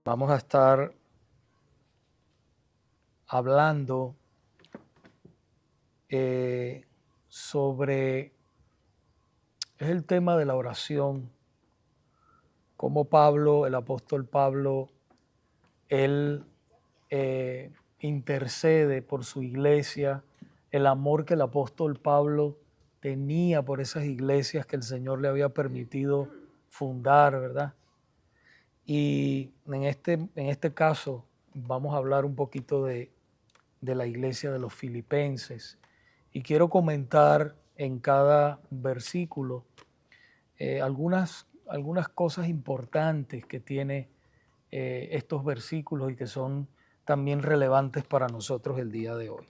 Vamos a estar hablando sobre el tema de la oración, cómo Pablo, el apóstol Pablo, él intercede por su iglesia, el amor que el apóstol Pablo tenía por esas iglesias que el Señor le había permitido fundar, ¿verdad? Y en este caso vamos a hablar un poquito de la iglesia de los filipenses. Y quiero comentar en cada versículo algunas cosas importantes que tiene estos versículos y que son también relevantes para nosotros el día de hoy.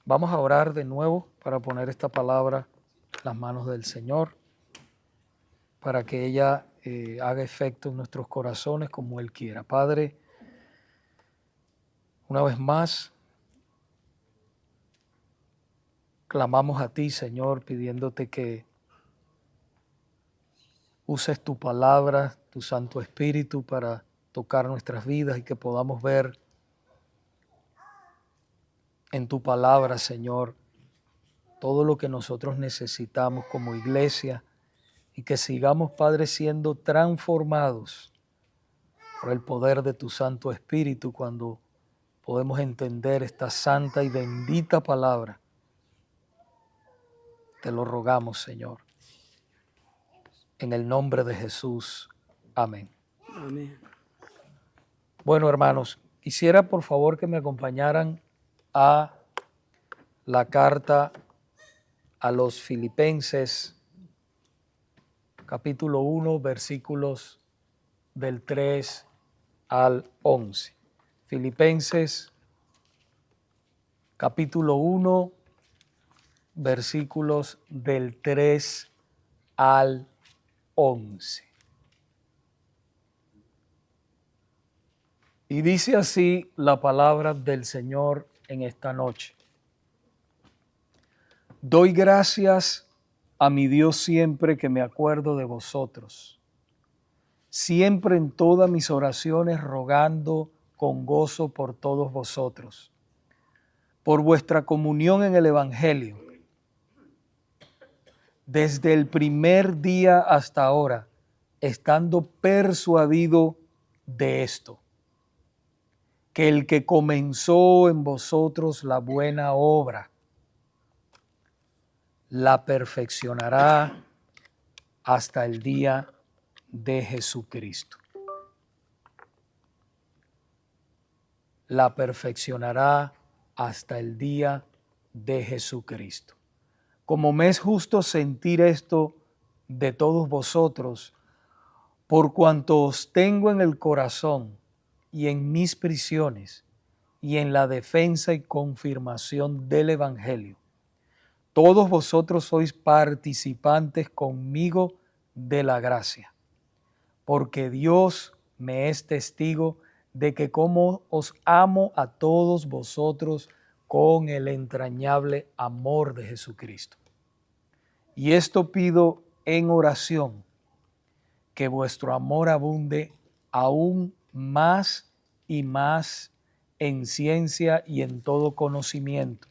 Vamos a orar de nuevo para poner esta palabra en las manos del Señor, para que ella haga efecto en nuestros corazones como Él quiera. Padre, una vez más, clamamos a ti, Señor, pidiéndote que uses tu palabra, tu Santo Espíritu para tocar nuestras vidas y que podamos ver en tu palabra, Señor, todo lo que nosotros necesitamos como iglesia y que sigamos, Padre, siendo transformados por el poder de tu Santo Espíritu cuando podemos entender esta santa y bendita palabra. Te lo rogamos, Señor. En el nombre de Jesús. Amén. Amén. Bueno, hermanos, quisiera por favor que me acompañaran a la carta a los Filipenses, capítulo 1, versículos del 3 al 11. Filipenses, capítulo 1, versículos del 3 al 11. Y dice así la palabra del Señor en esta noche. Doy gracias a mi Dios siempre que me acuerdo de vosotros, siempre en todas mis oraciones rogando con gozo por todos vosotros, por vuestra comunión en el Evangelio, desde el primer día hasta ahora, estando persuadido de esto, que el que comenzó en vosotros la buena obra, la perfeccionará hasta el día de Jesucristo. La perfeccionará hasta el día de Jesucristo. Como me es justo sentir esto de todos vosotros, por cuanto os tengo en el corazón y en mis prisiones y en la defensa y confirmación del Evangelio. Todos vosotros sois participantes conmigo de la gracia, porque Dios me es testigo de que como os amo a todos vosotros con el entrañable amor de Jesucristo. Y esto pido en oración, que vuestro amor abunde aún más y más en ciencia y en todo conocimiento,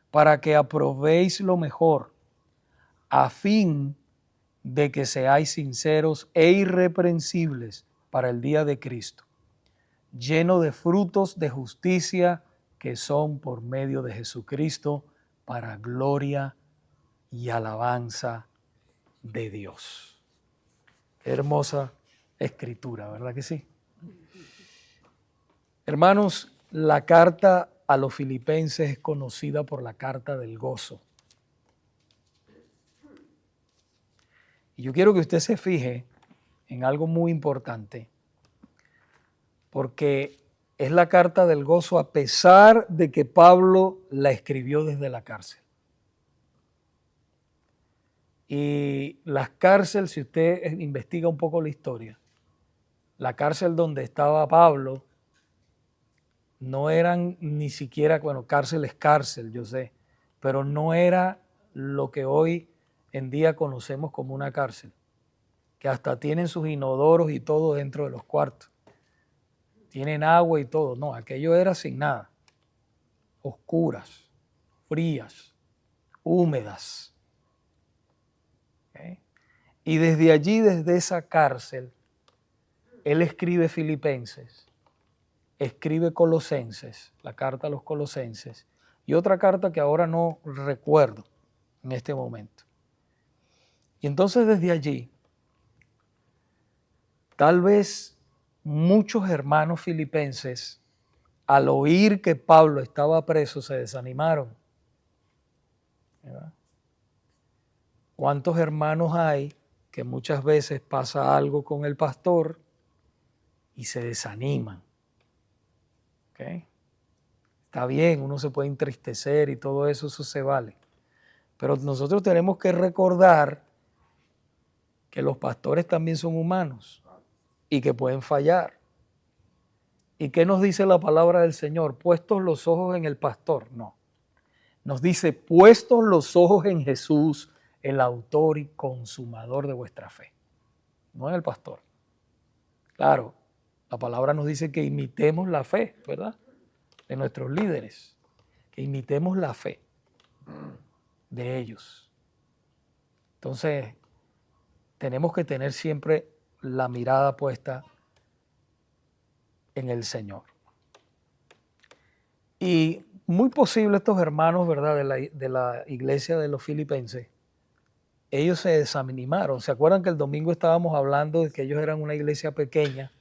para que aprobéis lo mejor, a fin de que seáis sinceros e irreprensibles para el día de Cristo, lleno de frutos de justicia que son por medio de Jesucristo, para gloria y alabanza de Dios. Qué hermosa escritura, ¿verdad que sí? Hermanos, la carta a los filipenses es conocida por la carta del gozo. Y yo quiero que usted se fije en algo muy importante, porque es la carta del gozo a pesar de que Pablo la escribió desde la cárcel. Y las cárceles, si usted investiga un poco la historia, la cárcel donde estaba Pablo no eran ni siquiera, bueno, cárcel es cárcel, yo sé, pero no era lo que hoy en día conocemos como una cárcel. que hasta tienen sus inodoros y todo dentro de los cuartos. Tienen agua y todo. No, aquello era sin nada. Oscuras, frías, húmedas. ¿Okay? Y desde allí, desde esa cárcel, él escribe Filipenses, escribe Colosenses, la carta a los Colosenses, y otra carta que ahora no recuerdo en este momento. Y entonces desde allí, tal vez muchos hermanos filipenses, al oír que Pablo estaba preso, se desanimaron. ¿Verdad? ¿Cuántos hermanos hay que muchas veces pasa algo con el pastor y se desaniman? ¿Okay? Está bien, uno se puede entristecer y todo eso, eso se vale. Pero nosotros tenemos que recordar que los pastores también son humanos y que pueden fallar. ¿Y qué nos dice la palabra del Señor? Puestos los ojos en el pastor. No. Nos dice, puestos los ojos en Jesús, el autor y consumador de vuestra fe. No en el pastor. Claro, la palabra nos dice que imitemos la fe, ¿verdad? De nuestros líderes. Que imitemos la fe de ellos. Entonces, tenemos que tener siempre la mirada puesta en el Señor. Y muy posible estos hermanos, ¿verdad?, de la iglesia de los filipenses, ellos se desanimaron. ¿Se acuerdan que el domingo estábamos hablando de que ellos eran una iglesia pequeña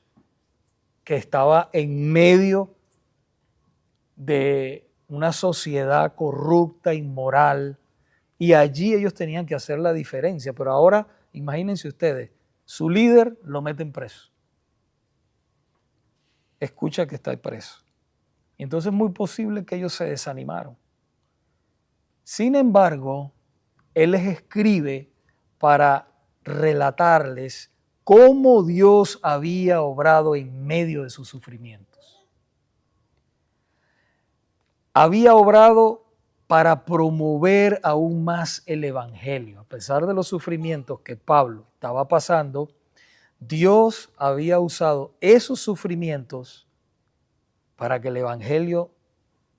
que estaba en medio de una sociedad corrupta, inmoral, y allí ellos tenían que hacer la diferencia? Pero ahora, imagínense ustedes, su líder lo meten preso. Escucha que está preso. Y entonces es muy posible que ellos se desanimaron. Sin embargo, él les escribe para relatarles cómo Dios había obrado en medio de sus sufrimientos. Había obrado para promover aún más el evangelio. A pesar de los sufrimientos que Pablo estaba pasando, Dios había usado esos sufrimientos para que el evangelio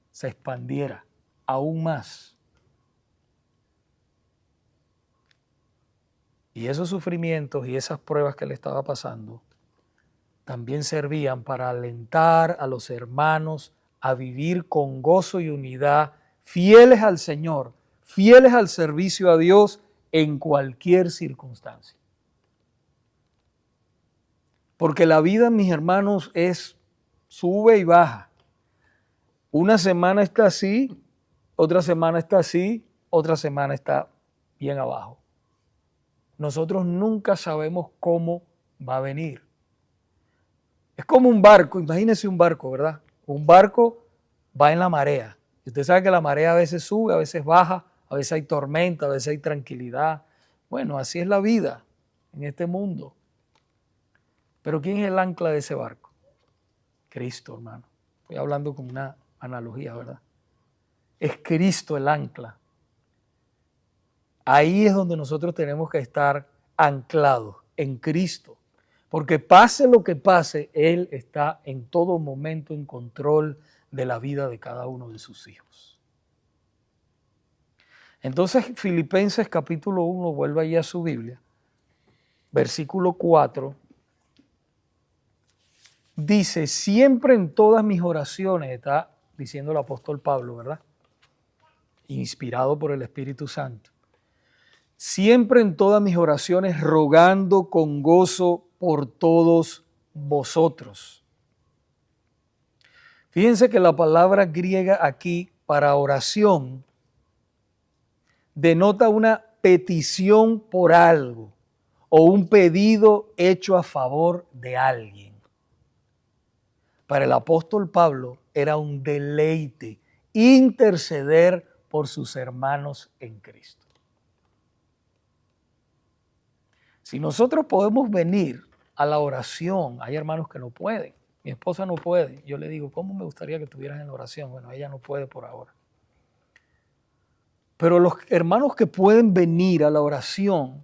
se expandiera aún más. Y esos sufrimientos y esas pruebas que le estaba pasando también servían para alentar a los hermanos a vivir con gozo y unidad, fieles al Señor, fieles al servicio a Dios en cualquier circunstancia. Porque la vida, mis hermanos, es sube y baja. Una semana está así, otra semana está así, otra semana está bien abajo. Nosotros nunca sabemos cómo va a venir. Es como un barco, imagínense un barco, ¿verdad? Un barco va en la marea. Y usted sabe que la marea a veces sube, a veces baja, a veces hay tormenta, a veces hay tranquilidad. Bueno, así es la vida en este mundo. Pero ¿quién es el ancla de ese barco? Cristo, hermano. Estoy hablando con una analogía, ¿verdad? Es Cristo el ancla. Ahí es donde nosotros tenemos que estar anclados en Cristo. Porque pase lo que pase, Él está en todo momento en control de la vida de cada uno de sus hijos. Entonces, Filipenses capítulo 1, vuelve ahí a su Biblia, versículo 4, dice, siempre en todas mis oraciones, está diciendo el apóstol Pablo, ¿verdad? Inspirado por el Espíritu Santo. Siempre en todas mis oraciones rogando con gozo por todos vosotros. Fíjense que la palabra griega aquí para oración denota una petición por algo o un pedido hecho a favor de alguien. Para el apóstol Pablo era un deleite interceder por sus hermanos en Cristo. Si nosotros podemos venir a la oración, hay hermanos que no pueden. Mi esposa no puede. Yo le digo, ¿cómo me gustaría que estuvieras en la oración? Bueno, ella no puede por ahora. Pero los hermanos que pueden venir a la oración,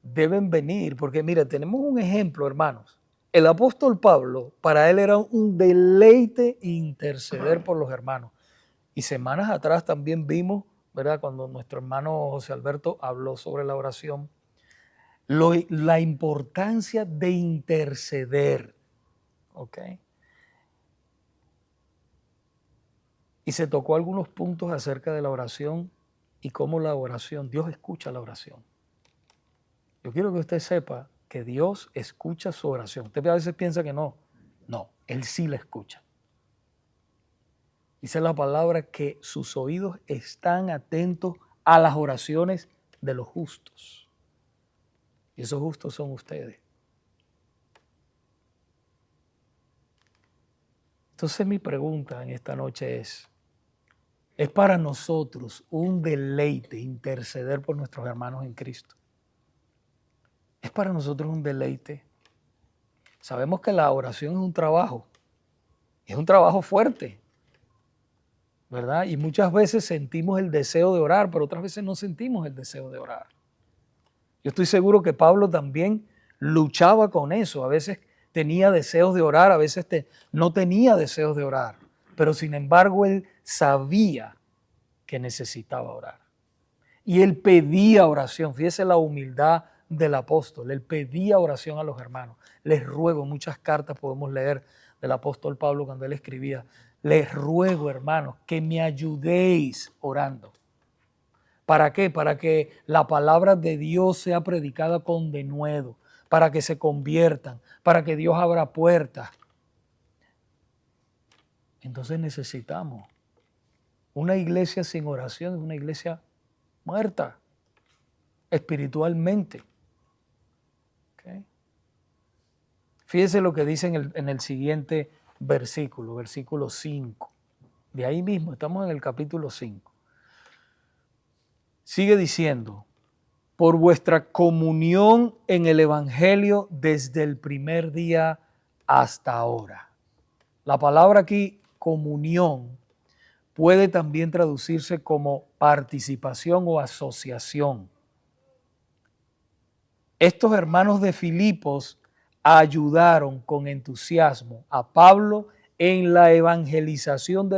deben venir, porque mire, tenemos un ejemplo, hermanos. El apóstol Pablo, para él era un deleite interceder por los hermanos. Y semanas atrás también vimos, ¿verdad? Cuando nuestro hermano José Alberto habló sobre la oración, la importancia de interceder, ¿ok? Y se tocó algunos puntos acerca de la oración y cómo la oración, Dios escucha la oración. Yo quiero que usted sepa que Dios escucha su oración. Usted a veces piensa que no. No, Él sí la escucha. Dice la palabra que sus oídos están atentos a las oraciones de los justos. Y esos justos son ustedes. Entonces mi pregunta en esta noche es para nosotros un deleite interceder por nuestros hermanos en Cristo? ¿Es para nosotros un deleite? Sabemos que la oración es un trabajo fuerte, ¿verdad? Y muchas veces sentimos el deseo de orar, pero otras veces no sentimos el deseo de orar. Yo estoy seguro que Pablo también luchaba con eso. A veces tenía deseos de orar, a veces no tenía deseos de orar. Pero sin embargo, él sabía que necesitaba orar. Y él pedía oración. Fíjese la humildad del apóstol. Él pedía oración a los hermanos. Les ruego, muchas cartas podemos leer del apóstol Pablo cuando él escribía. Les ruego, hermanos, que me ayudéis orando. ¿Para qué? Para que la palabra de Dios sea predicada con denuedo, para que se conviertan, para que Dios abra puertas. Entonces necesitamos una iglesia sin oración, es una iglesia muerta espiritualmente. ¿Okay? Fíjese lo que dice en el siguiente versículo, versículo 5. De ahí mismo, estamos en el capítulo 5. Sigue diciendo, por vuestra comunión en el Evangelio desde el primer día hasta ahora. La palabra aquí, comunión, puede también traducirse como participación o asociación. Estos hermanos de Filipos ayudaron con entusiasmo a Pablo en la evangelización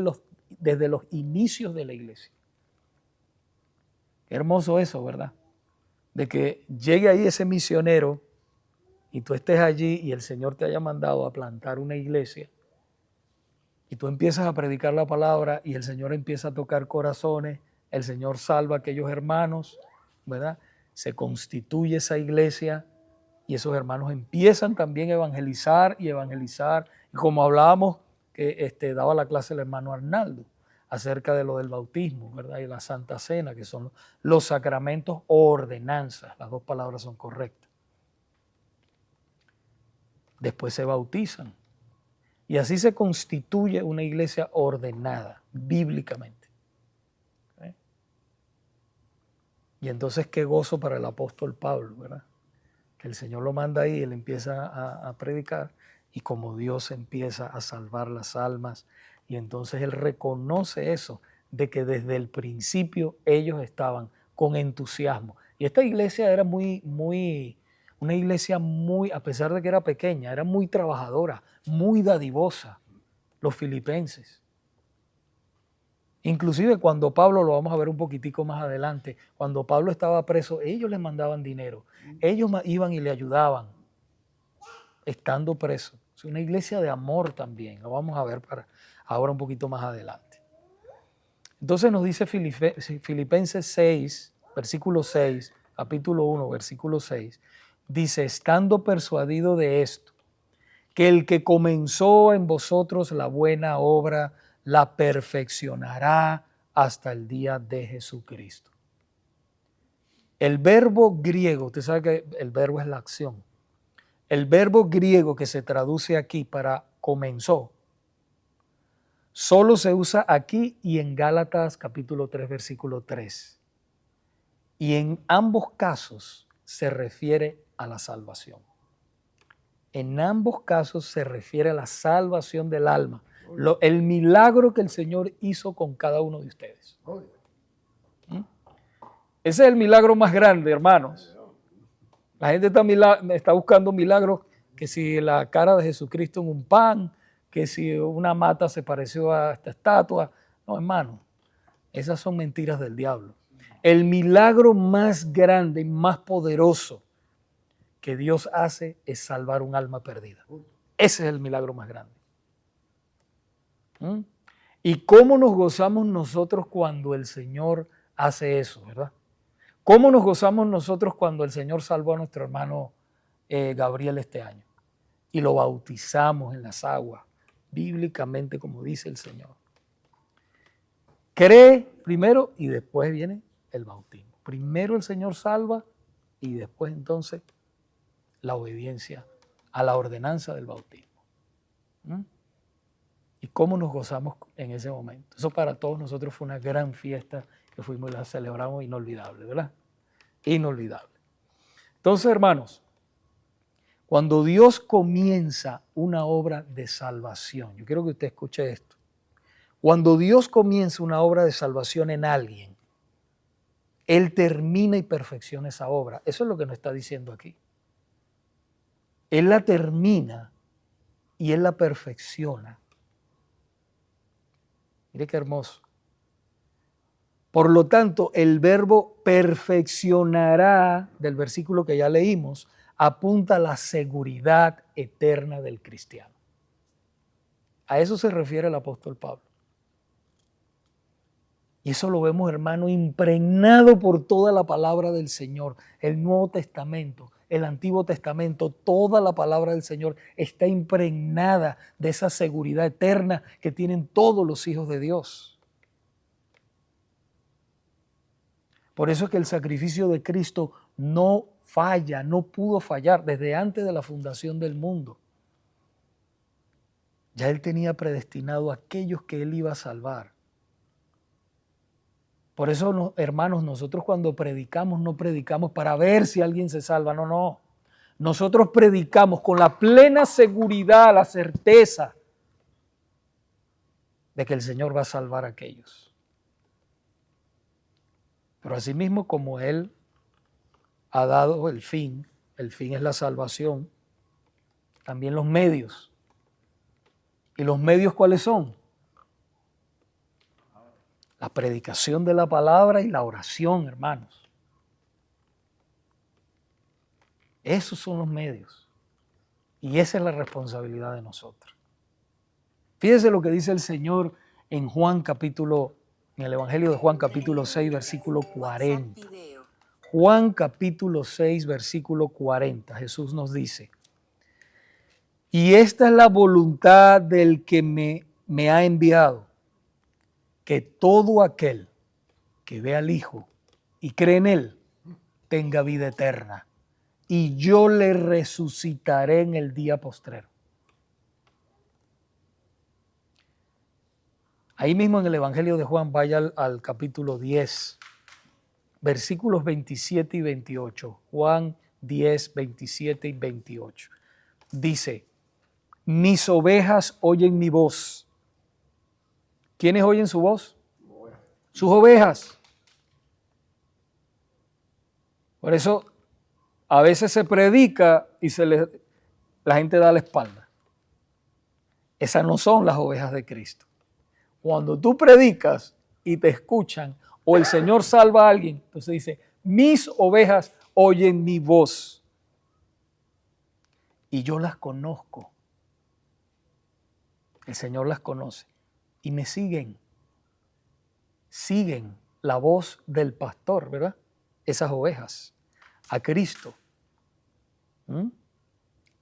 desde los inicios de la iglesia. Qué hermoso eso, ¿verdad? De que llegue ahí ese misionero y tú estés allí y el Señor te haya mandado a plantar una iglesia y tú empiezas a predicar la palabra y el Señor empieza a tocar corazones, el Señor salva a aquellos hermanos, ¿verdad? Se constituye esa iglesia y esos hermanos empiezan también a evangelizar y evangelizar. Y como hablábamos, que daba la clase el hermano Arnaldo acerca de lo del bautismo, ¿verdad? Y la Santa Cena, que son los sacramentos o ordenanzas, las dos palabras son correctas. Después se bautizan. Y así se constituye una iglesia ordenada, bíblicamente. ¿Okay? Y entonces qué gozo para el apóstol Pablo, ¿verdad? Que el Señor lo manda ahí, él empieza a predicar y como Dios empieza a salvar las almas y entonces él reconoce eso, de que desde el principio ellos estaban con entusiasmo. Y esta iglesia era una iglesia muy, a pesar de que era pequeña, era muy trabajadora, muy dadivosa, los filipenses. Inclusive cuando Pablo, lo vamos a ver un poquitico más adelante, cuando Pablo estaba preso, ellos le mandaban dinero, ellos iban y le ayudaban, estando preso. Es una iglesia de amor también, lo vamos a ver para ahora un poquito más adelante. Entonces nos dice Filipenses 6, versículo 6, capítulo 1, versículo 6, dice, estando persuadido de esto, que el que comenzó en vosotros la buena obra, la perfeccionará hasta el día de Jesucristo. El verbo griego, usted sabe que el verbo es la acción. El verbo griego que se traduce aquí para comenzó, solo se usa aquí y en Gálatas capítulo 3, versículo 3. Y en ambos casos se refiere a la salvación. En ambos casos se refiere a la salvación del alma. El milagro que el Señor hizo con cada uno de ustedes. Ese es el milagro más grande, hermanos. La gente está buscando milagros, que si la cara de Jesucristo en un pan, que si una mata se pareció a esta estatua. No, hermano, esas son mentiras del diablo. El milagro más grande y más poderoso que Dios hace es salvar un alma perdida. Ese es el milagro más grande. ¿Y cómo nos gozamos nosotros cuando el Señor hace eso, verdad? ¿Cómo nos gozamos nosotros cuando el Señor salvó a nuestro hermano Gabriel este año? Y lo bautizamos en las aguas, bíblicamente como dice el Señor. Cree primero y después viene el bautismo. Primero el Señor salva y después entonces la obediencia a la ordenanza del bautismo. ¿Y cómo nos gozamos en ese momento? Eso para todos nosotros fue una gran fiesta que fuimos y la celebramos inolvidable, ¿verdad? Inolvidable. Entonces, hermanos, cuando Dios comienza una obra de salvación, yo quiero que usted escuche esto. Cuando Dios comienza una obra de salvación en alguien, Él termina y perfecciona esa obra. Eso es lo que nos está diciendo aquí. Él la termina y Él la perfecciona. Mire qué hermoso. Por lo tanto, el verbo perfeccionará, del versículo que ya leímos, apunta a la seguridad eterna del cristiano. A eso se refiere el apóstol Pablo. Y eso lo vemos, hermano, impregnado por toda la palabra del Señor. El Nuevo Testamento, el Antiguo Testamento, toda la palabra del Señor está impregnada de esa seguridad eterna que tienen todos los hijos de Dios. Por eso es que el sacrificio de Cristo no falla, no pudo fallar desde antes de la fundación del mundo. Ya Él tenía predestinado a aquellos que Él iba a salvar. Por eso, hermanos, nosotros cuando predicamos, no predicamos para ver si alguien se salva, no. Nosotros predicamos con la plena seguridad, la certeza de que el Señor va a salvar a aquellos. Pero asimismo, como Él ha dado el fin es la salvación, también los medios. ¿Y los medios cuáles son? La predicación de la palabra y la oración, hermanos. Esos son los medios. Y esa es la responsabilidad de nosotros. Fíjese lo que dice el Señor en en el Evangelio de Juan capítulo 6, versículo 40. Juan capítulo 6, versículo 40. Jesús nos dice: y esta es la voluntad del que me ha enviado, que todo aquel que ve al Hijo y cree en Él tenga vida eterna, y yo le resucitaré en el día postrero. Ahí mismo en el Evangelio de Juan, vaya al capítulo 10, versículos 27 y 28. Juan 10, 27 y 28. Dice: mis ovejas oyen mi voz. ¿Quiénes oyen su voz? Sus ovejas. Por eso a veces se predica y la gente da la espalda. Esas no son las ovejas de Cristo. Cuando tú predicas y te escuchan, o el Señor salva a alguien, entonces dice: mis ovejas oyen mi voz y yo las conozco. El Señor las conoce y me siguen. Siguen la voz del pastor, ¿verdad? Esas ovejas, a Cristo.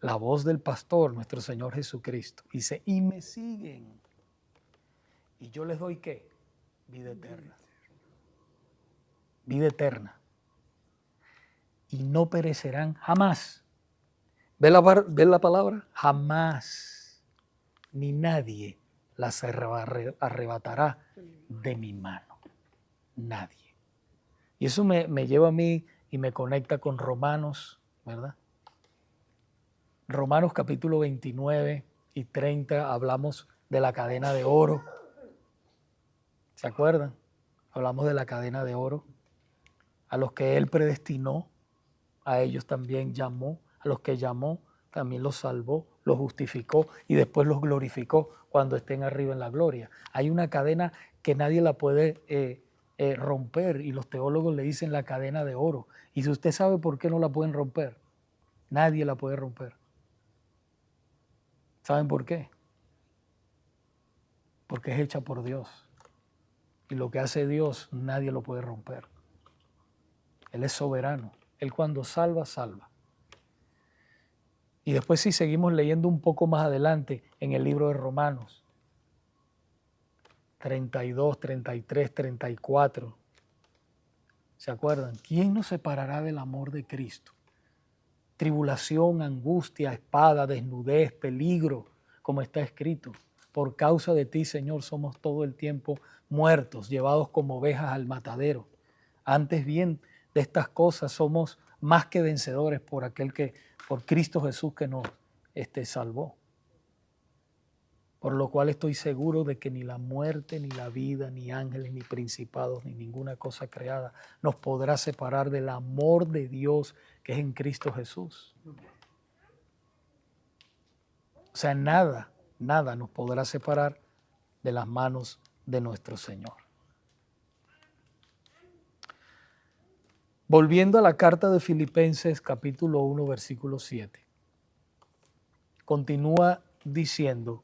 La voz del pastor, nuestro Señor Jesucristo. Dice: y me siguen. ¿Y yo les doy qué? Vida eterna. Vida eterna. Y no perecerán jamás. ¿Ve la palabra? Jamás. Ni nadie las arrebatará de mi mano. Nadie. Y eso me lleva a mí y me conecta con Romanos, ¿verdad? Romanos capítulo 29 y 30 hablamos de la cadena de oro. ¿Se acuerdan? Hablamos de la cadena de oro, a los que Él predestinó. A ellos también llamó, a los que llamó también los salvó, los justificó y después los glorificó cuando estén arriba en la gloria. Hay una cadena que nadie la puede romper y los teólogos le dicen la cadena de oro. Y si usted sabe por qué no la pueden romper, nadie la puede romper. ¿Saben por qué? Porque es hecha por Dios. Y lo que hace Dios nadie lo puede romper. Él es soberano. Él cuando salva, salva. Y después si seguimos leyendo un poco más adelante en el libro de Romanos, 32, 33, 34. ¿Se acuerdan? ¿Quién nos separará del amor de Cristo? Tribulación, angustia, espada, desnudez, peligro, como está escrito. Por causa de ti, Señor, somos todo el tiempo muertos, llevados como ovejas al matadero. Antes bien, de estas cosas somos más que vencedores por por Cristo Jesús que nos salvó. Por lo cual estoy seguro de que ni la muerte, ni la vida, ni ángeles, ni principados, ni ninguna cosa creada nos podrá separar del amor de Dios que es en Cristo Jesús. O sea, nada nos podrá separar de las manos de nuestro Señor. Volviendo a la carta de Filipenses capítulo 1, versículo 7. Continúa diciendo: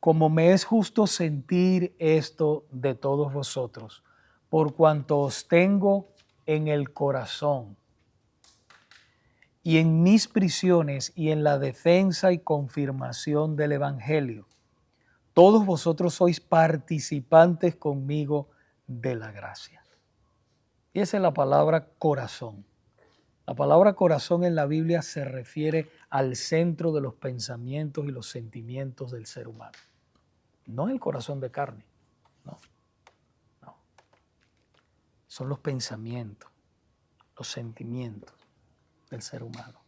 como me es justo sentir esto de todos vosotros, por cuanto os tengo en el corazón, y en mis prisiones y en la defensa y confirmación del Evangelio. Todos vosotros sois participantes conmigo de la gracia. Y esa es la palabra corazón. La palabra corazón en la Biblia se refiere al centro de los pensamientos y los sentimientos del ser humano. No el corazón de carne, no. Son los pensamientos, los sentimientos del ser humano.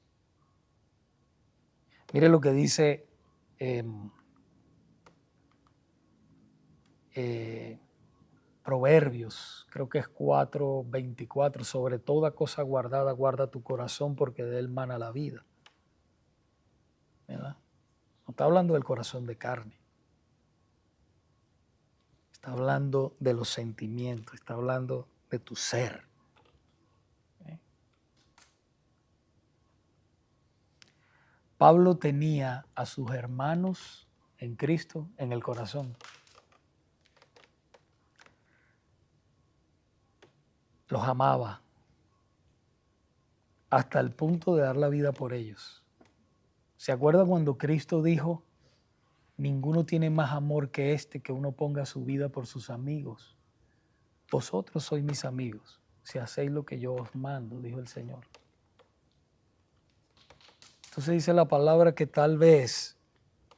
Mire lo que dice Proverbios, creo que es 4:24, sobre toda cosa guardada, guarda tu corazón porque de él mana la vida. ¿Verdad? No está hablando del corazón de carne. Está hablando de los sentimientos, está hablando de tu ser. Pablo tenía a sus hermanos en Cristo en el corazón. Los amaba hasta el punto de dar la vida por ellos. ¿Se acuerda cuando Cristo dijo: ninguno tiene más amor que este, que uno ponga su vida por sus amigos? Vosotros sois mis amigos, si hacéis lo que yo os mando, dijo el Señor. Entonces dice la palabra que tal vez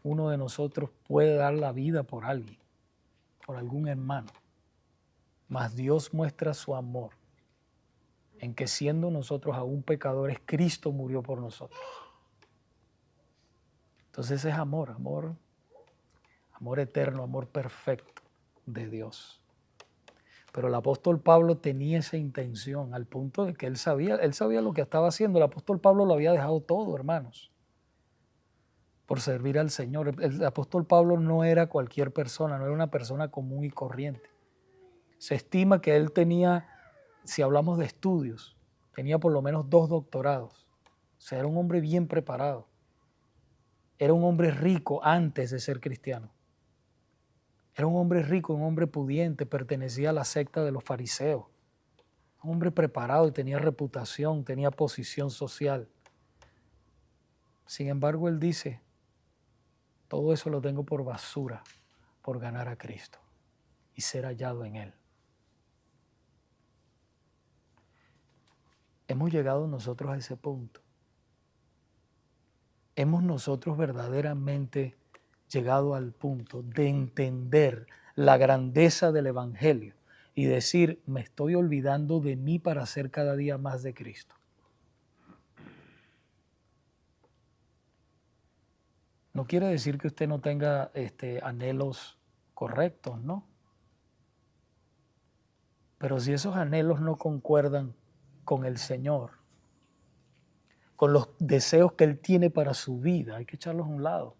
uno de nosotros puede dar la vida por alguien, por algún hermano. Mas Dios muestra su amor en que siendo nosotros aún pecadores, Cristo murió por nosotros. Entonces es amor eterno, amor perfecto de Dios. Pero el apóstol Pablo tenía esa intención al punto de que él sabía lo que estaba haciendo. El apóstol Pablo lo había dejado todo, hermanos, por servir al Señor. El apóstol Pablo no era cualquier persona, no era una persona común y corriente. Se estima que él tenía, si hablamos de estudios, tenía por lo menos 2 doctorados. O sea, era un hombre bien preparado. Era un hombre rico antes de ser cristiano. Era un hombre rico, un hombre pudiente, pertenecía a la secta de los fariseos. Un hombre preparado y tenía reputación, tenía posición social. Sin embargo, él dice: todo eso lo tengo por basura, por ganar a Cristo y ser hallado en Él. Hemos llegado nosotros a ese punto. Hemos nosotros verdaderamente llegado al punto de entender la grandeza del Evangelio y decir: me estoy olvidando de mí para ser cada día más de Cristo. No quiere decir que usted no tenga anhelos correctos, ¿no? Pero si esos anhelos no concuerdan con el Señor, con los deseos que Él tiene para su vida, hay que echarlos a un lado.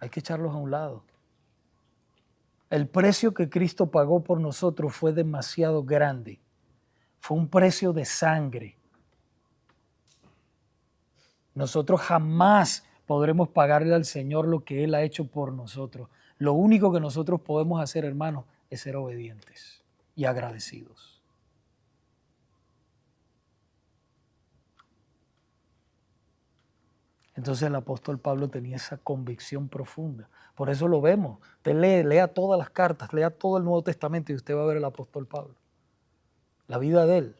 Hay que echarlos a un lado. El precio que Cristo pagó por nosotros fue demasiado grande. Fue un precio de sangre. Nosotros jamás podremos pagarle al Señor lo que Él ha hecho por nosotros. Lo único que nosotros podemos hacer, hermanos, es ser obedientes y agradecidos. Entonces el apóstol Pablo tenía esa convicción profunda. Por eso lo vemos. Usted lea todas las cartas, lea todo el Nuevo Testamento y usted va a ver el apóstol Pablo. La vida de él.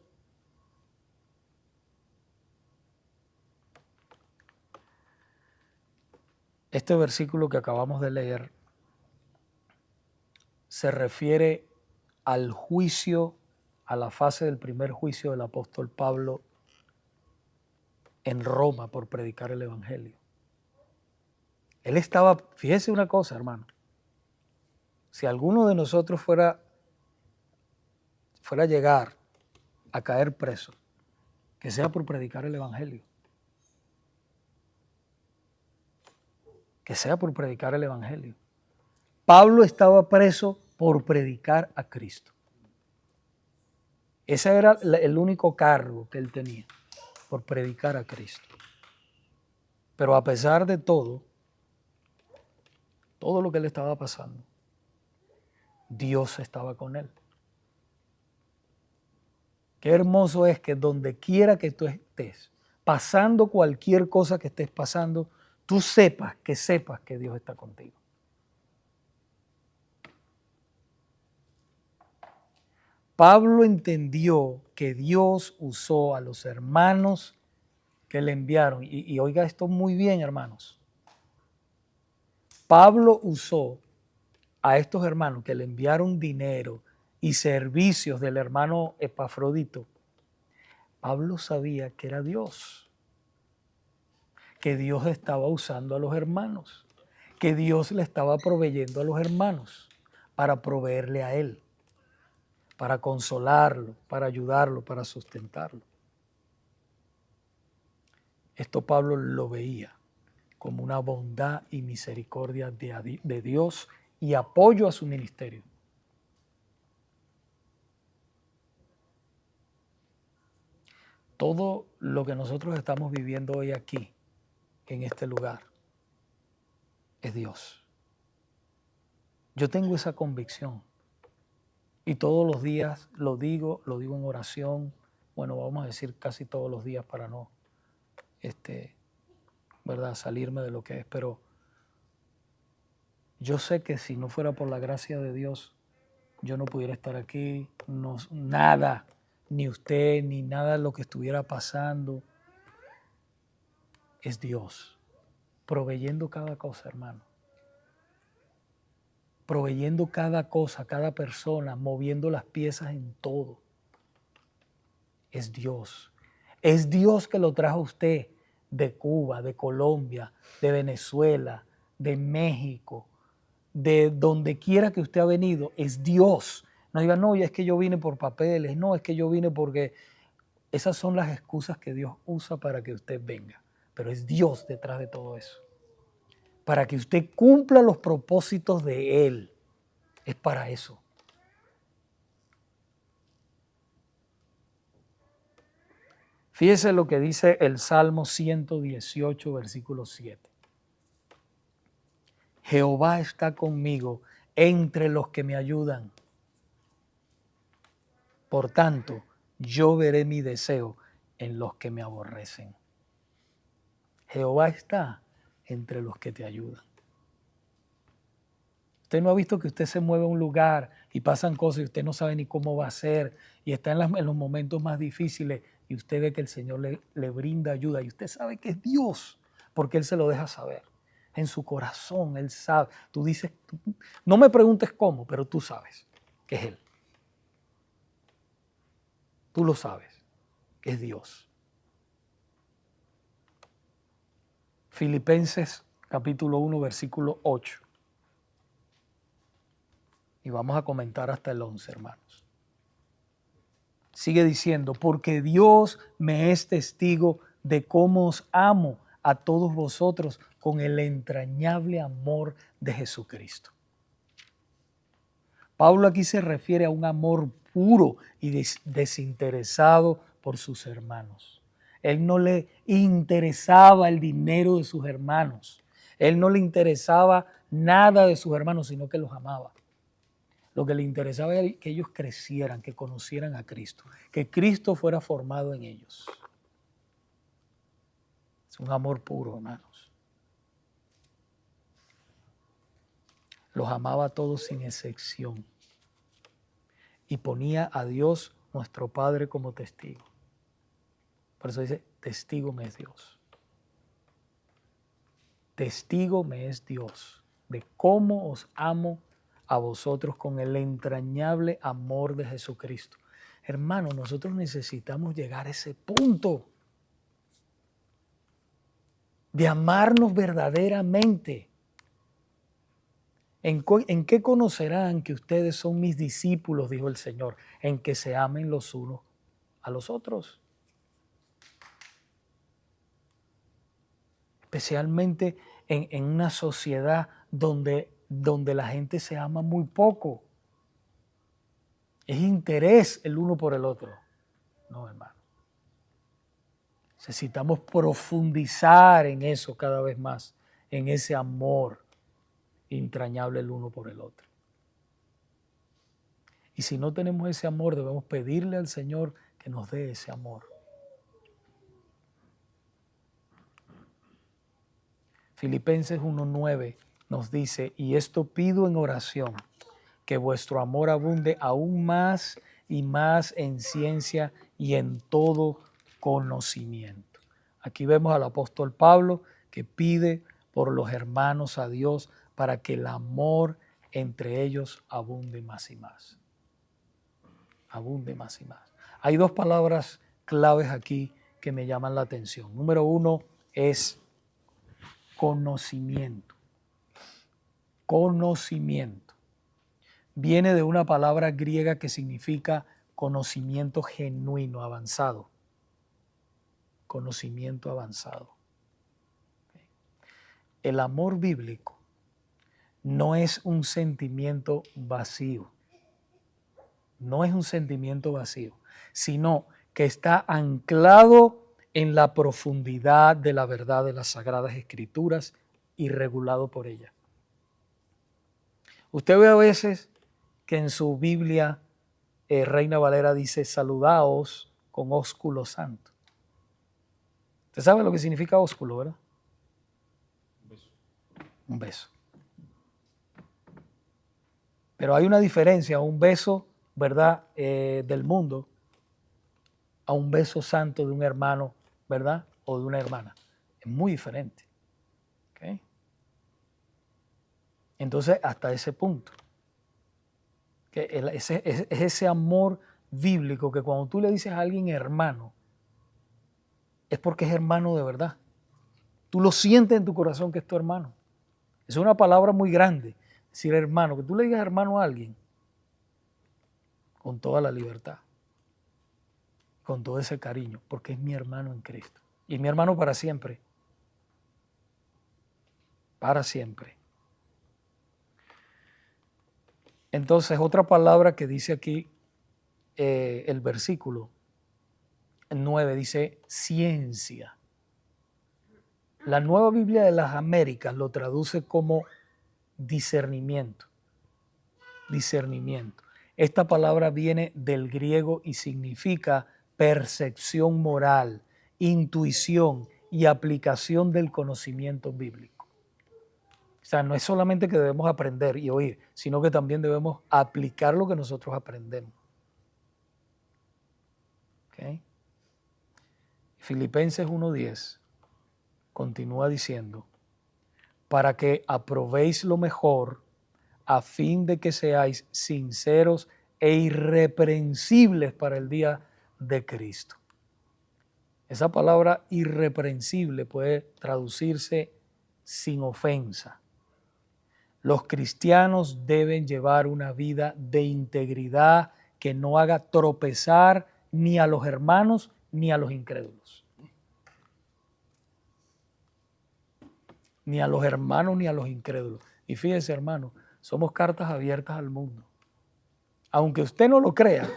Este versículo que acabamos de leer se refiere al juicio, a la fase del primer juicio del apóstol Pablo en Roma por predicar el Evangelio. Él estaba, fíjese una cosa, hermano, si alguno de nosotros fuera a llegar a caer preso, que sea por predicar el Evangelio. Que sea por predicar el Evangelio. Pablo estaba preso por predicar a Cristo. Ese era el único cargo que él tenía, por predicar a Cristo. Pero a pesar de todo lo que le estaba pasando, Dios estaba con él. Qué hermoso es que donde quiera que tú estés, pasando cualquier cosa que estés pasando, tú sepas que Dios está contigo. Pablo entendió que Dios usó a los hermanos que le enviaron, y oiga esto muy bien, hermanos. Pablo usó a estos hermanos que le enviaron dinero y servicios del hermano Epafrodito. Pablo sabía que era Dios, que Dios estaba usando a los hermanos, que Dios le estaba proveyendo a los hermanos para proveerle a él, para consolarlo, para ayudarlo, para sustentarlo. Esto Pablo lo veía como una bondad y misericordia de Dios y apoyo a su ministerio. Todo lo que nosotros estamos viviendo hoy aquí, en este lugar, es Dios. Yo tengo esa convicción y todos los días lo digo en oración, bueno, vamos a decir casi todos los días para no, ¿verdad?, salirme de lo que es, pero yo sé que si no fuera por la gracia de Dios, yo no pudiera estar aquí, nada, ni usted, ni nada de lo que estuviera pasando. Es Dios, proveyendo cada cosa, hermano. Proveyendo cada cosa, cada persona, moviendo las piezas en todo. Es Dios. Es Dios que lo trajo a usted de Cuba, de Colombia, de Venezuela, de México, de donde quiera que usted ha venido. Es Dios. No diga, no, es que yo vine por papeles, no, es que yo vine porque... Esas son las excusas que Dios usa para que usted venga. Pero es Dios detrás de todo eso. Para que usted cumpla los propósitos de Él. Es para eso. Fíjese lo que dice el Salmo 118, versículo 7. Jehová está conmigo entre los que me ayudan. Por tanto, yo veré mi deseo en los que me aborrecen. Jehová está entre los que te ayudan. Usted no ha visto que usted se mueve a un lugar y pasan cosas y usted no sabe ni cómo va a ser y está en los momentos más difíciles y usted ve que el Señor le brinda ayuda y usted sabe que es Dios porque Él se lo deja saber. En su corazón Él sabe. Tú dices, no me preguntes cómo, pero tú sabes que es Él. Tú lo sabes, que es Dios. Filipenses capítulo 1, versículo 8. Y vamos a comentar hasta el 11, hermanos. Sigue diciendo, porque Dios me es testigo de cómo os amo a todos vosotros con el entrañable amor de Jesucristo. Pablo aquí se refiere a un amor puro y desinteresado por sus hermanos. Él no le interesaba el dinero de sus hermanos. Él no le interesaba nada de sus hermanos, sino que los amaba. Lo que le interesaba era que ellos crecieran, que conocieran a Cristo, que Cristo fuera formado en ellos. Es un amor puro, hermanos. Los amaba a todos sin excepción y ponía a Dios, nuestro Padre, como testigo. Por eso dice, testigo me es Dios. Testigo me es Dios de cómo os amo a vosotros con el entrañable amor de Jesucristo. Hermano, nosotros necesitamos llegar a ese punto de amarnos verdaderamente. ¿En qué conocerán que ustedes son mis discípulos? Dijo el Señor, en que se amen los unos a los otros. Especialmente en una sociedad donde la gente se ama muy poco. Es interés el uno por el otro. No, hermano. Necesitamos profundizar en eso cada vez más, en ese amor entrañable el uno por el otro. Y si no tenemos ese amor, debemos pedirle al Señor que nos dé ese amor. Filipenses 1:9 nos dice, y esto pido en oración, que vuestro amor abunde aún más y más en ciencia y en todo conocimiento. Aquí vemos al apóstol Pablo que pide por los hermanos a Dios para que el amor entre ellos abunde más y más. Abunde más y más. Hay dos palabras claves aquí que me llaman la atención. Número uno es conocimiento. Conocimiento. Viene de una palabra griega que significa conocimiento genuino, avanzado. Conocimiento avanzado. El amor bíblico no es un sentimiento vacío. No es un sentimiento vacío, sino que está anclado en la profundidad de la verdad de las Sagradas Escrituras y regulado por ella. Usted ve a veces que en su Biblia Reina Valera dice saludaos con ósculo santo. Usted sabe lo que significa ósculo, ¿verdad? Un beso. Un beso. Pero hay una diferencia, un beso, ¿verdad? Del mundo a un beso santo de un hermano, ¿verdad? O de una hermana. Es muy diferente. ¿Okay? Entonces, hasta ese punto. Es ese amor bíblico que cuando tú le dices a alguien hermano, es porque es hermano de verdad. Tú lo sientes en tu corazón que es tu hermano. Es una palabra muy grande, decir hermano, que tú le digas hermano a alguien con toda la libertad, con todo ese cariño, porque es mi hermano en Cristo. Y es mi hermano para siempre. Para siempre. Entonces, otra palabra que dice aquí el versículo 9 dice ciencia. La Nueva Biblia de las Américas lo traduce como discernimiento. Discernimiento. Esta palabra viene del griego y significa percepción moral, intuición y aplicación del conocimiento bíblico. O sea, no es solamente que debemos aprender y oír, sino que también debemos aplicar lo que nosotros aprendemos. ¿Okay? Filipenses 1:10 continúa diciendo, para que aprobéis lo mejor, a fin de que seáis sinceros e irreprensibles para el día de Cristo. Esa palabra irreprensible puede traducirse sin ofensa. Los cristianos deben llevar una vida de integridad que no haga tropezar ni a los hermanos ni a los incrédulos. Ni a los hermanos ni a los incrédulos. Y fíjese, hermano, somos cartas abiertas al mundo. Aunque usted no lo crea,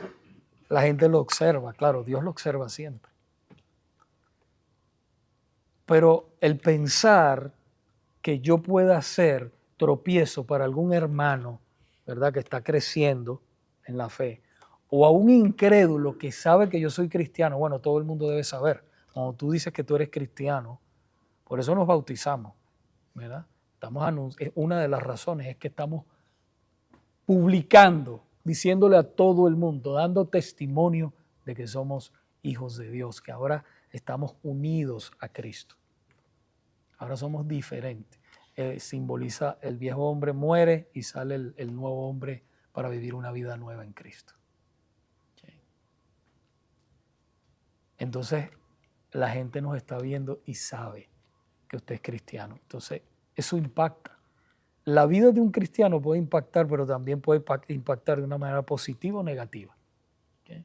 la gente lo observa. Claro, Dios lo observa siempre. Pero el pensar que yo pueda ser tropiezo para algún hermano, ¿verdad?, que está creciendo en la fe, o a un incrédulo que sabe que yo soy cristiano, bueno, todo el mundo debe saber. Cuando tú dices que tú eres cristiano, por eso nos bautizamos, ¿verdad? Una de las razones es que estamos publicando, diciéndole a todo el mundo, dando testimonio de que somos hijos de Dios, que ahora estamos unidos a Cristo. Ahora somos diferentes. Simboliza el viejo hombre muere y sale el nuevo hombre para vivir una vida nueva en Cristo. ¿Sí? Entonces, la gente nos está viendo y sabe que usted es cristiano. Entonces, eso impacta. La vida de un cristiano puede impactar, pero también puede impactar de una manera positiva o negativa. ¿Sí?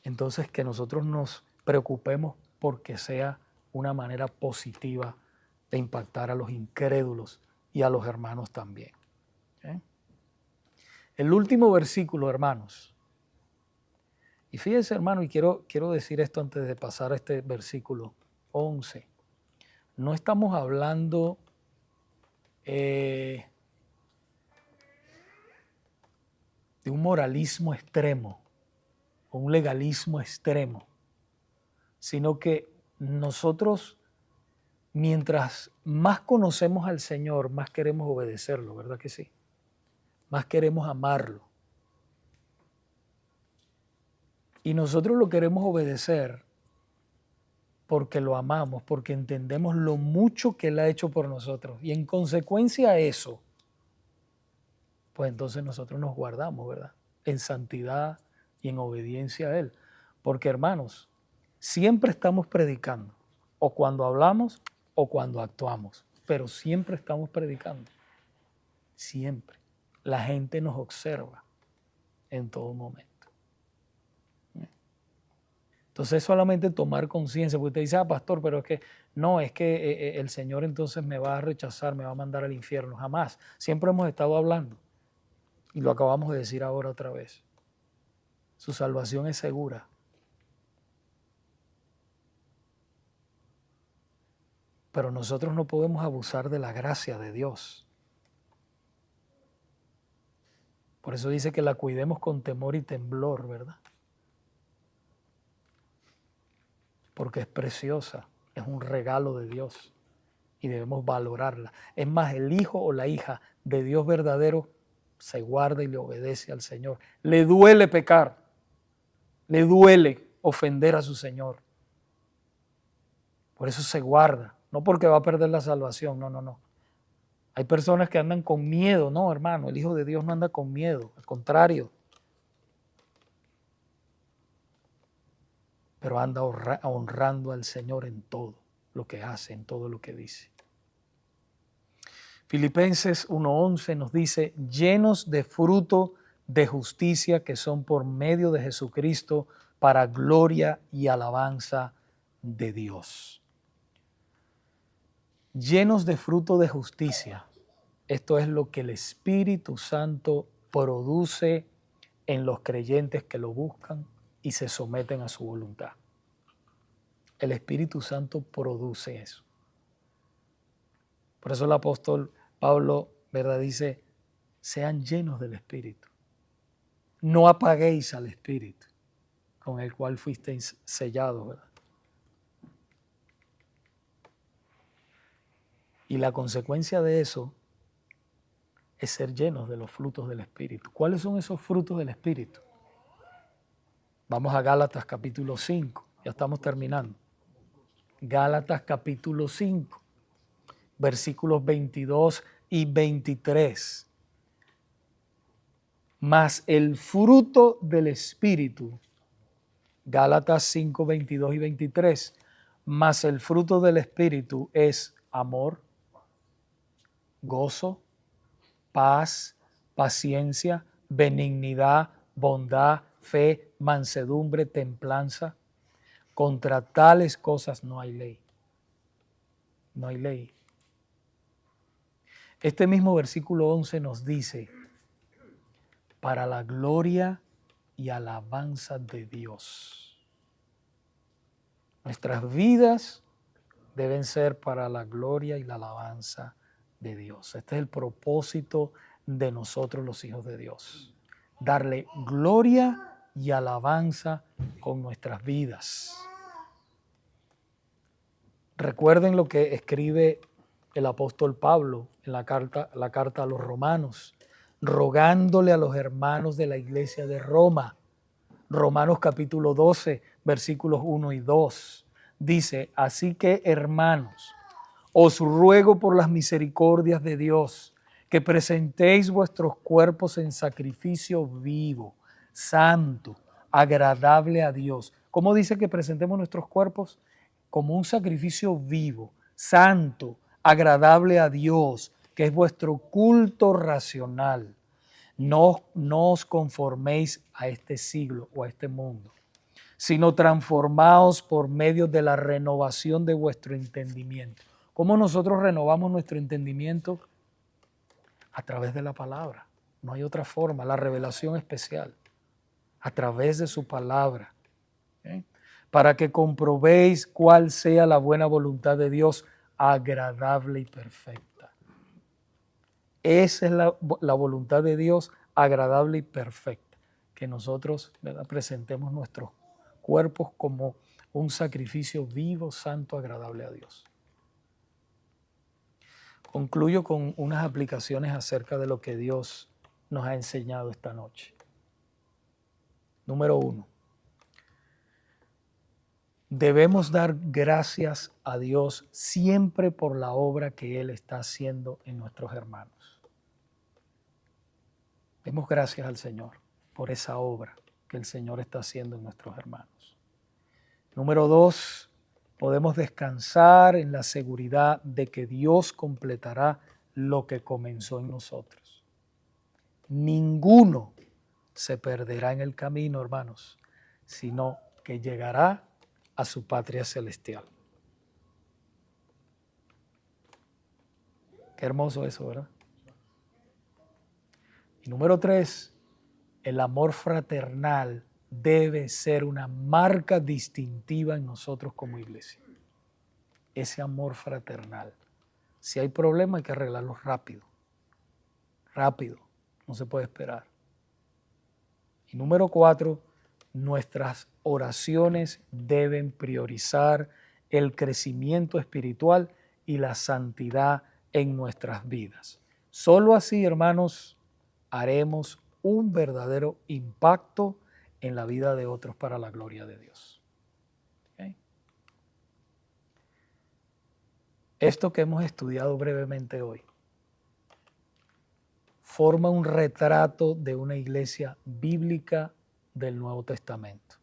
Entonces, que nosotros nos preocupemos porque sea una manera positiva de impactar a los incrédulos y a los hermanos también. ¿Sí? El último versículo, hermanos. Y fíjense, hermano, y quiero decir esto antes de pasar a este versículo 11. No estamos hablando de un moralismo extremo o un legalismo extremo, sino que nosotros, mientras más conocemos al Señor, más queremos obedecerlo, ¿verdad que sí? Más queremos amarlo. Y nosotros lo queremos obedecer porque lo amamos, porque entendemos lo mucho que Él ha hecho por nosotros. Y en consecuencia a eso, pues entonces nosotros nos guardamos, ¿verdad? En santidad y en obediencia a Él. Porque, hermanos, siempre estamos predicando, o cuando hablamos o cuando actuamos, pero siempre estamos predicando. Siempre. La gente nos observa en todo momento. Entonces solamente tomar conciencia, porque usted dice, pastor, pero es que no, es que el Señor entonces me va a rechazar, me va a mandar al infierno. Jamás. Siempre hemos estado hablando y lo acabamos de decir ahora otra vez. Su salvación es segura. Pero nosotros no podemos abusar de la gracia de Dios. Por eso dice que la cuidemos con temor y temblor, ¿verdad? Porque es preciosa, es un regalo de Dios y debemos valorarla. Es más, el hijo o la hija de Dios verdadero se guarda y le obedece al Señor. Le duele pecar, le duele ofender a su Señor. Por eso se guarda, no porque va a perder la salvación, no. Hay personas que andan con miedo, no, hermano, el Hijo de Dios no anda con miedo, al contrario. Pero anda honrando al Señor en todo lo que hace, en todo lo que dice. Filipenses 1:11 nos dice, llenos de fruto de justicia que son por medio de Jesucristo para gloria y alabanza de Dios. Llenos de fruto de justicia. Esto es lo que el Espíritu Santo produce en los creyentes que lo buscan y se someten a su voluntad. El Espíritu Santo produce eso. Por eso el apóstol Pablo, ¿verdad?, dice, sean llenos del Espíritu. No apaguéis al Espíritu con el cual fuisteis sellados, ¿verdad? Y la consecuencia de eso es ser llenos de los frutos del Espíritu. ¿Cuáles son esos frutos del Espíritu? Vamos a Gálatas capítulo 5, ya estamos terminando. Gálatas capítulo 5, versículos 22 y 23. Mas el fruto del Espíritu, Gálatas 5, 22 y 23, mas el fruto del Espíritu es amor, gozo, paz, paciencia, benignidad, bondad, fe, mansedumbre, templanza. Contra tales cosas no hay ley. No hay ley. Este mismo versículo 11 nos dice, para la gloria y alabanza de Dios. Nuestras vidas deben ser para la gloria y la alabanza de Dios. Este es el propósito de nosotros los hijos de Dios. Darle gloria y alabanza con nuestras vidas. Recuerden lo que escribe el apóstol Pablo en la carta a los romanos, rogándole a los hermanos de la iglesia de Roma. Romanos capítulo 12, versículos 1 y 2. Dice, así que hermanos, os ruego por las misericordias de Dios, que presentéis vuestros cuerpos en sacrificio vivo, santo, agradable a Dios. ¿Cómo dice que presentemos nuestros cuerpos? Como un sacrificio vivo, santo, agradable a Dios, que es vuestro culto racional. No os conforméis a este siglo o a este mundo, sino transformaos por medio de la renovación de vuestro entendimiento. ¿Cómo nosotros renovamos nuestro entendimiento? A través de la palabra. No hay otra forma, la revelación especial. A través de su palabra. ¿Okay? Para que comprobéis cuál sea la buena voluntad de Dios, agradable y perfecta. Esa es la voluntad de Dios, agradable y perfecta. Que nosotros, ¿verdad?, presentemos nuestros cuerpos como un sacrificio vivo, santo, agradable a Dios. Concluyo con unas aplicaciones acerca de lo que Dios nos ha enseñado esta noche. Número 1. Debemos dar gracias a Dios siempre por la obra que Él está haciendo en nuestros hermanos. Demos gracias al Señor por esa obra que el Señor está haciendo en nuestros hermanos. Número 2, podemos descansar en la seguridad de que Dios completará lo que comenzó en nosotros. Ninguno se perderá en el camino, hermanos, sino que llegará a su patria celestial. Qué hermoso eso, ¿verdad? Y número 3, el amor fraternal debe ser una marca distintiva en nosotros como iglesia. Ese amor fraternal. Si hay problema hay que arreglarlo rápido. Rápido, no se puede esperar. Y número 4, nuestras oraciones deben priorizar el crecimiento espiritual y la santidad en nuestras vidas. Solo así, hermanos, haremos un verdadero impacto en la vida de otros para la gloria de Dios. ¿Okay? Esto que hemos estudiado brevemente hoy forma un retrato de una iglesia bíblica del Nuevo Testamento.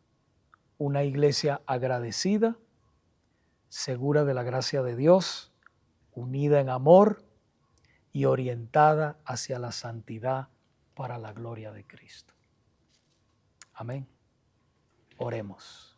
Una iglesia agradecida, segura de la gracia de Dios, unida en amor y orientada hacia la santidad para la gloria de Cristo. Amén. Oremos.